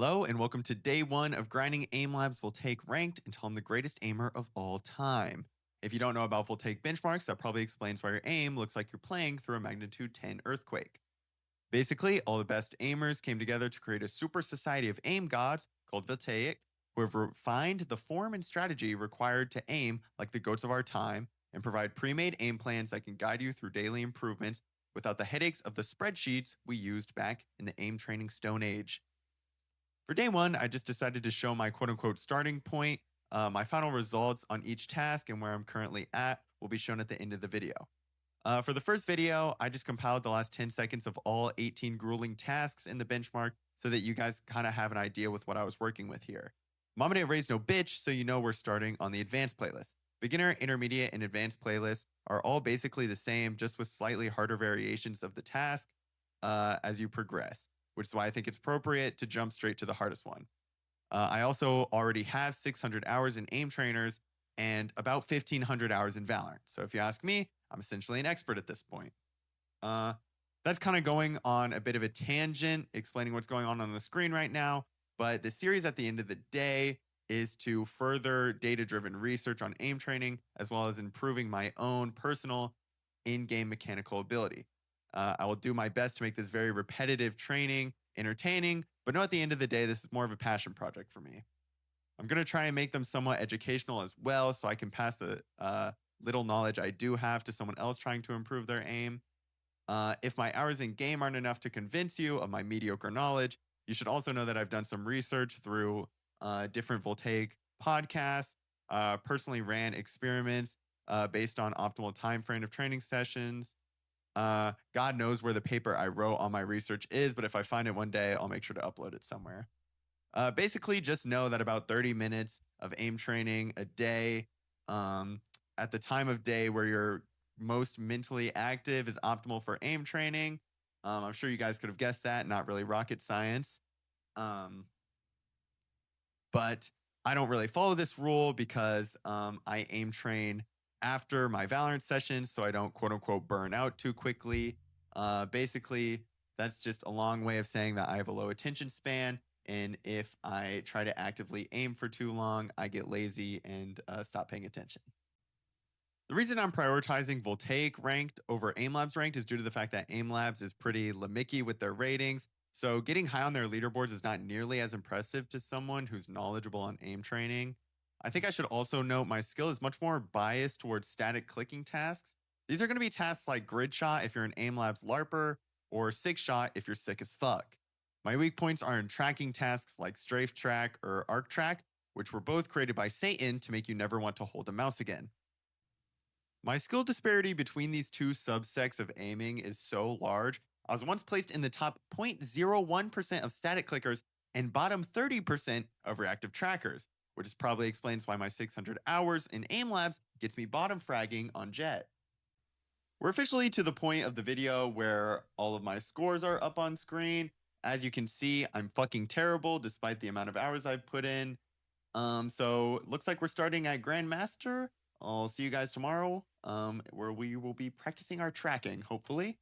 Hello, and welcome to day one of Grinding Aim Labs Voltaic Ranked until I'm the greatest aimer of all time. If you don't know about Voltaic benchmarks, that probably explains why your aim looks like you're playing through a magnitude 10 earthquake. Basically, all the best aimers came together to create a super society of aim gods called Voltaic, who have refined the form and strategy required to aim like the goats of our time and provide pre made aim plans that can guide you through daily improvements without the headaches of the spreadsheets we used back in the aim training Stone Age. For day one, I just decided to show my quote unquote starting point. My final results on each task and where I'm currently at will be shown at the end of the video. For the first video, I just compiled the last 10 seconds of all 18 grueling tasks in the benchmark so that you guys kind of have an idea with what I was working with here. Mama didn't raise no bitch, so you know we're starting on the advanced playlist. Beginner, intermediate, and advanced playlists are all basically the same, just with slightly harder variations of the task as you progress, which is why I think it's appropriate to jump straight to the hardest one. I also already have 600 hours in aim trainers and about 1,500 hours in Valorant. So if you ask me, I'm essentially an expert at this point. Uh, that's kind of going on a bit of a tangent, explaining what's going on the screen right now. But the series at the end of the day is to further data driven research on aim training, as well as improving my own personal in game mechanical ability. I will do my best to make this very repetitive training entertaining, but know at the end of the day, this is more of a passion project for me. I'm going to try and make them somewhat educational as well so I can pass the little knowledge I do have to someone else trying to improve their aim. If my hours in game aren't enough to convince you of my mediocre knowledge, you should also know that I've done some research through different Voltaic podcasts, personally ran experiments based on optimal time frame of training sessions. God knows where the paper I wrote on my research is, but if I find it one day, I'll make sure to upload it somewhere. Basically, just know that about 30 minutes of aim training a day um, at the time of day where you're most mentally active is optimal for aim training. I'm sure you guys could have guessed that, not really rocket science. Um, but I don't really follow this rule because I aim train after my Valorant sessions so I don't quote unquote burn out too quickly. Basically, that's just a long way of saying that I have a low attention span. And if I try to actively aim for too long, I get lazy and stop paying attention. The reason I'm prioritizing Voltaic ranked over AimLabs ranked is due to the fact that AimLabs is pretty limmicky with their ratings. So getting high on their leaderboards is not nearly as impressive to someone who's knowledgeable on aim training. I think I should also note my skill is much more biased towards static clicking tasks. These are going to be tasks like grid shot if you're an AimLabs LARPer or six shot if you're sick as fuck. My weak points are in tracking tasks like strafe track or arc track, which were both created by Satan to make you never want to hold a mouse again. My skill disparity between these two subsects of aiming is so large. I was once placed in the top 0.01% of static clickers and bottom 30% of reactive trackers, which probably explains why my 600 hours in aim labs gets me bottom fragging on Jet. We're officially to the point of the video where all of my scores are up on screen. As you can see, I'm fucking terrible despite the amount of hours I've put in. So it looks like we're starting at Grandmaster. I'll see you guys tomorrow, where we will be practicing our tracking, hopefully.